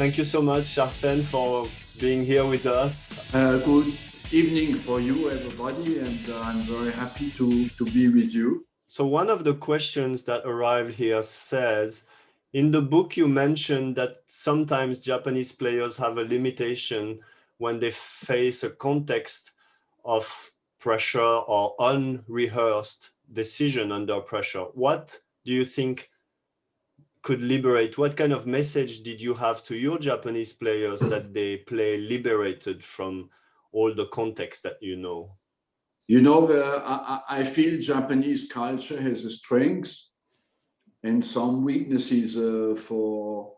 Thank you so much, Arsene, for being here with us. Good evening for you, everybody, and I'm very happy to be with you. So one of the questions that arrived here says, in the book you mentioned that sometimes Japanese players have a limitation when they face a context of pressure or unrehearsed decision under pressure. What do you think could liberate? What kind of message did you have to your Japanese players that they play liberated from all the context that you know? You know, I feel Japanese culture has a strength and some weaknesses for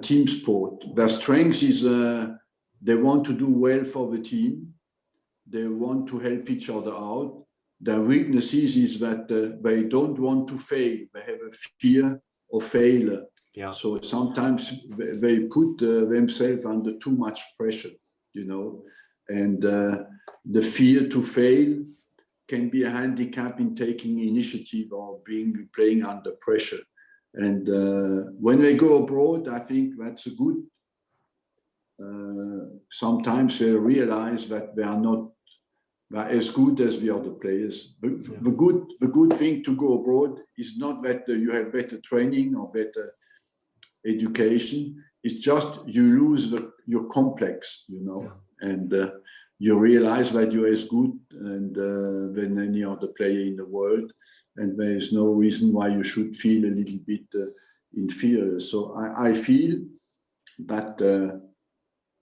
team sport. Their strength is they want to do well for the team. They want to help each other out. Their weaknesses is that they don't want to fail. They have a fear of failure. Yeah. So sometimes they put themselves under too much pressure, you know, and the fear to fail can be a handicap in taking initiative or playing under pressure. And when they go abroad, I think that's a good. Sometimes they realize that they are not as good as the other players. But the good thing to go abroad is not that you have better training or better education. It's just you lose your complex, you know, and you realize that you're as good than any other player in the world, and there is no reason why you should feel a little bit inferior. So I feel that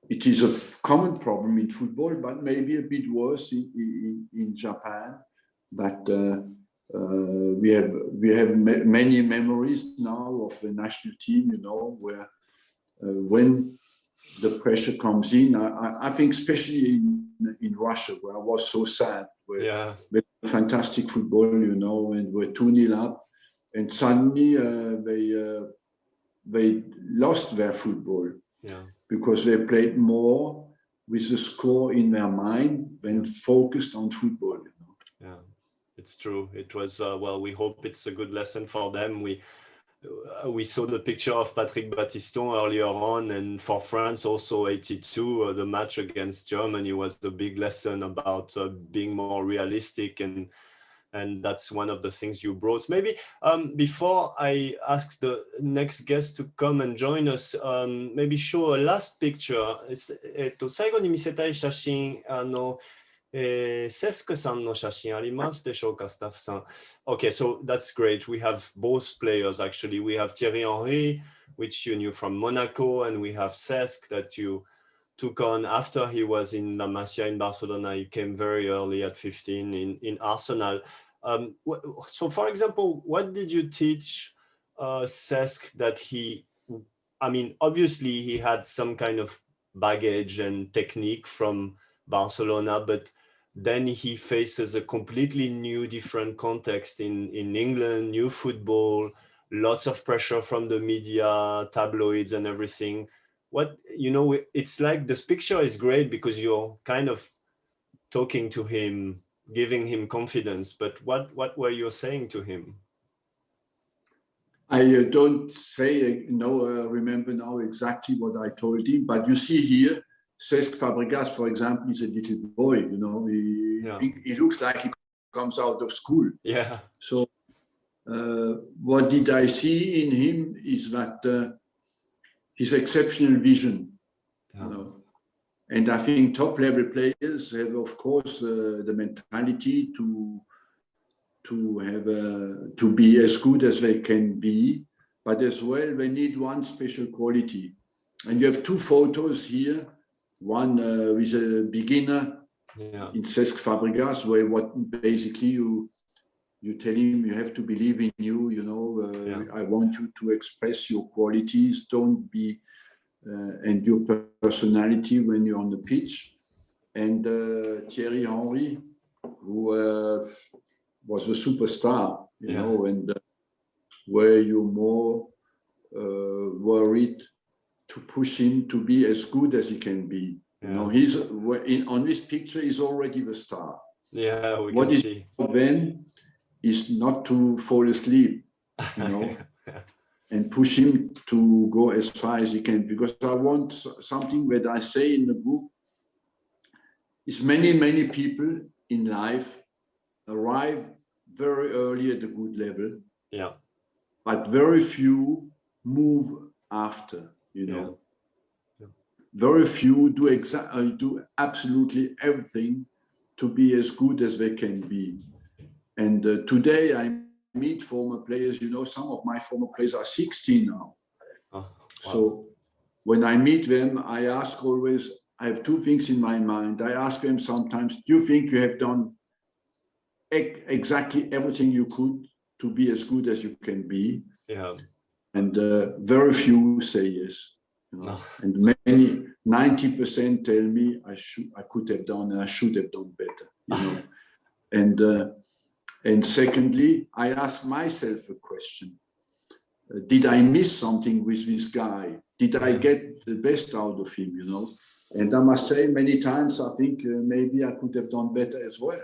it is a common problem in football, but maybe a bit worse in Japan. That we have many memories now of the national team, you know, where when the pressure comes in, I think especially in Russia, where I was so sad, where with fantastic football, you know, and we're 2-0 up, and suddenly they lost their football. Yeah. Because they played more with the score in their mind than focused on football. You know? Yeah, it's true. It was, well, we hope it's a good lesson for them. We saw the picture of Patrick Battiston earlier on, and for France also 82, the match against Germany was the big lesson about being more realistic, and that's one of the things you brought. Maybe before I ask the next guest to come and join us, maybe show a last picture. 最後に見せたい写真、セスクさんの写真ありますでしょうか、スタッフさん。Okay, so that's great. We have both players actually. We have Thierry Henry, which you knew from Monaco, and we have Cesc that you took on after he was in La Masia in Barcelona. He came very early at 15 in Arsenal. So for example, what did you teach Cesc that I mean, obviously he had some kind of baggage and technique from Barcelona, but then he faces a completely new, different context in England, new football, lots of pressure from the media, tabloids and everything. What, you know, it's like this picture is great because you're kind of talking to him, giving him confidence, but what were you saying to him? I don't remember now exactly what I told him, but you see here, Cesc Fabregas, for example, is a little boy, you know, he looks like he comes out of school. Yeah. So what did I see in him is that his exceptional vision, you know, and I think top level players have, of course, the mentality to be as good as they can be, but as well they need one special quality. And you have two photos here. One with a beginner in Cesc Fabregas, where basically you tell him you have to believe in you. You know, I want you to express your qualities. Don't be and your personality when you're on the pitch. And Thierry Henry, who was a superstar, you know, and where you're more worried to push him to be as good as he can be. You know, on this picture, he's already the star. Yeah, what is then is not to fall asleep, you know. and push him to go as far as he can, because I want something that I say in the book is many people in life arrive very early at a good level, Yeah. but very few move after, you know. Yeah. Very few do absolutely everything to be as good as they can be. And today I meet former players, you know, some of my former players are 60 now. Oh, wow. So when I meet them, I ask always, I have two things in my mind. I ask them sometimes, do you think you have done exactly everything you could to be as good as you can be? Yeah. And very few say yes. You know? No. And many, 90% tell me I could have done and I should have done better, you know. And secondly, I ask myself a question. Did I miss something with this guy? Did I get the best out of him, you know? And I must say, many times I think maybe I could have done better as well.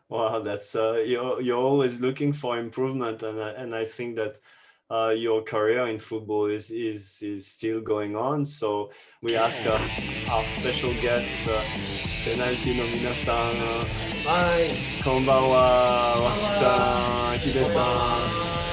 Wow, that's you're always looking for improvement, and I think that your career in football is still going on. So we ask our special guest, ペナルティの皆さん、はい、こんばんは、脇さん、ヒデさん。